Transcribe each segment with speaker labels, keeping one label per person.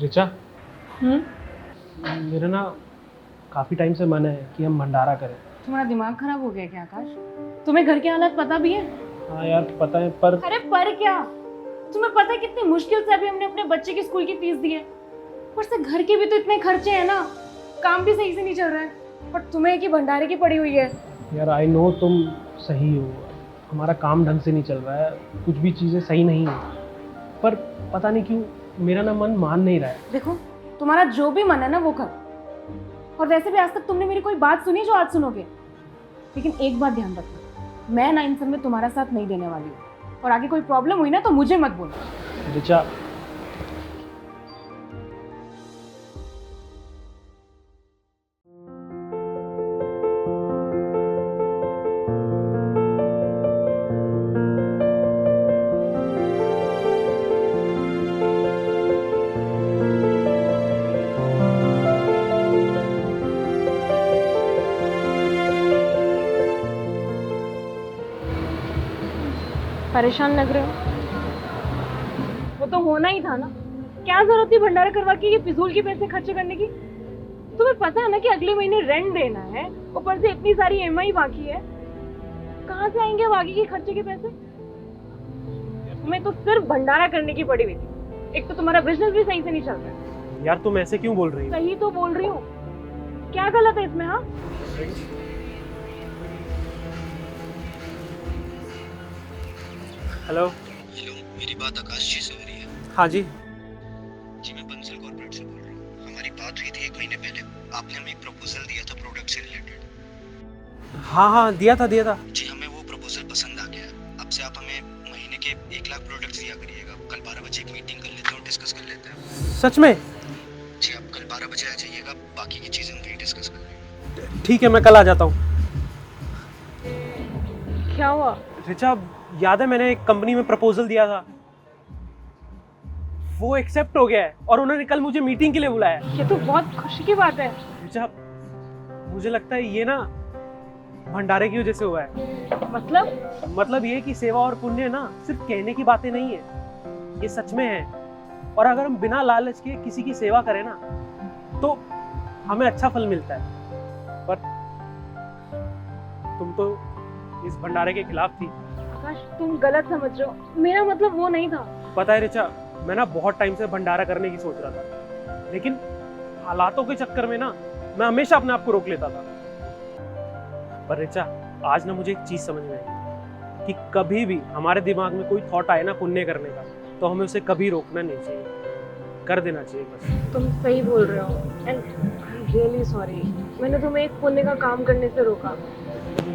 Speaker 1: ऋचा, मेरा ना काफ़ी टाइम से मन है कि हम भंडारा करें।
Speaker 2: तुम्हारा दिमाग खराब हो गया क्या आकाश? तुम्हें घर के हालात पता भी है?
Speaker 1: हाँ यार पता है, पर
Speaker 2: अरे पर क्या, तुम्हें पता है कितनी मुश्किल से अभी हमने अपने बच्चे की स्कूल की फीस दी है। पर से घर के भी तो इतने खर्चे हैं ना, काम भी सही से नहीं चल रहा है, और तुम्हें की भंडारे की पड़ी हुई है।
Speaker 1: यार आई नो तुम सही हो, हमारा काम ढंग से नहीं चल रहा है, कुछ भी चीज़ें सही नहीं है, पर पता नहीं क्यों मेरा ना मन मान नहीं रहा है।
Speaker 2: देखो, तुम्हारा जो भी मन है ना वो कर, और वैसे भी आज तक तुमने मेरी कोई बात सुनी जो आज सुनोगे। लेकिन एक बात ध्यान रखना, मैं ना इन सब में तुम्हारा साथ नहीं देने वाली हूँ, और आगे कोई प्रॉब्लम हुई ना तो मुझे मत बोलना।
Speaker 1: ऋचा,
Speaker 2: परेशान लग रहे हो? वो तो होना ही था ना, क्या जरूरत थी भंडारा करवा के ये फिजूल के पैसे खर्च करने की? तुम्हें पता है ना कि अगले महीने रेंट देना है, ऊपर से इतनी सारी EMI बाकी है, कहाँ से आएंगे बाकी के खर्चे के पैसे? तुम्हें तो सिर्फ भंडारा करने की पड़ी हुई थी। एक तो तुम्हारा बिजनेस भी सही से नहीं चल रहा है।
Speaker 1: यार तुम ऐसे क्यों बोल रही हो?
Speaker 2: सही तो बोल रही हूँ, क्या गलत है इसमें? हाँ,
Speaker 1: हेलो।
Speaker 3: हेलो, मेरी बात आकाश जी से हो रही है?
Speaker 1: हाँ जी।
Speaker 3: जी मैं बंसल कॉर्पोरेट से बोल रहा हूँ। हमारी बात हुई थी 1 महीने पहले। आपने हमें एक प्रपोजल दिया था प्रोडक्ट से रिलेटेड।
Speaker 1: हाँ दिया था।
Speaker 3: जी हमें वो प्रपोजल पसंद आ गया है। अब से आप हमें महीने के 1 लाख प्रोडक्ट्स दिया करिएगा। कल 12 बजे एक मीटिंग कर लेते हैं और डिस्कस कर लेते हैं।
Speaker 1: सच में?
Speaker 3: जी आप कल 12 बजे आ जाइएगा, बाकी की चीज़ें हम वहीं डिस्कस कर लेंगे।
Speaker 1: ठीक है, मैं कल आ जाता हूँ।
Speaker 2: क्या हुआ?
Speaker 1: ऋचा, याद है मैंने एक कंपनी में प्रपोजल दिया था, वो एक्सेप्ट हो गया है और उन्होंने कल मुझे मीटिंग के लिए बुलाया है।
Speaker 2: ये तो बहुत खुशी की बात है।
Speaker 1: ऋचा, मुझे लगता है ये ना भंडारे की वजह से हुआ है। मतलब ये कि सेवा और पुण्य ना सिर्फ कहने की बातें नहीं है, ये सच में है। और अगर हम बिना लालच के किसी की सेवा करें ना तो हमें अच्छा फल मिलता है। पर तुम तो इस भंडारे के खिलाफ थी।
Speaker 2: आकाश, तुम गलत समझ रहे हो, मेरा मतलब वो नहीं था।
Speaker 1: पता है ऋचा, मैं ना बहुत टाइम से भंडारा करने की सोच रहा था, लेकिन हालातों के चक्कर में ना मैं हमेशा अपने आप को रोक लेता था। पर ऋचा, आज ना मुझे एक चीज समझ में आई कि कभी भी हमारे दिमाग में कोई थॉट आए ना पुण्य करने का, तो हमें उसे कभी रोकना नहीं चाहिए, कर देना चाहिए बस।
Speaker 2: तुम सही बोल रहे हो, and I am really sorry, मैंने तुम्हें एक पुण्य का काम करने से रोका।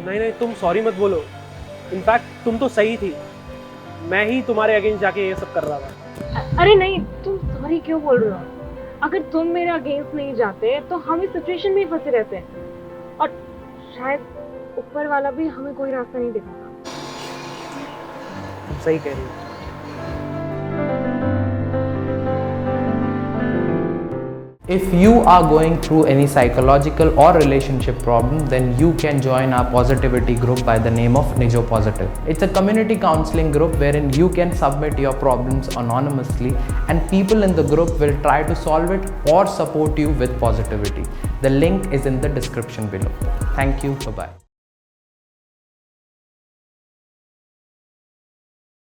Speaker 1: नहीं, तुम सॉरी मत बोलो। इनफैक्ट तुम तो सही थी, मैं ही तुम्हारे अगेंस्ट जाके ये सब कर रहा था।
Speaker 2: अरे नहीं, तुम सॉरी क्यों बोल रहे हो? अगर तुम मेरे अगेंस्ट नहीं जाते तो हम इस सिचुएशन में ही फंसे रहते, और शायद ऊपर वाला भी हमें कोई रास्ता नहीं दिखाता।
Speaker 1: सही कह रही हो।
Speaker 4: If you are going through any psychological or relationship problem, then you can join our positivity group by the name of Nijo Positive. It's a community counseling group wherein you can submit your problems anonymously and people in the group will try to solve it or support you with positivity. The link is in the description below. Thank you. Bye-bye.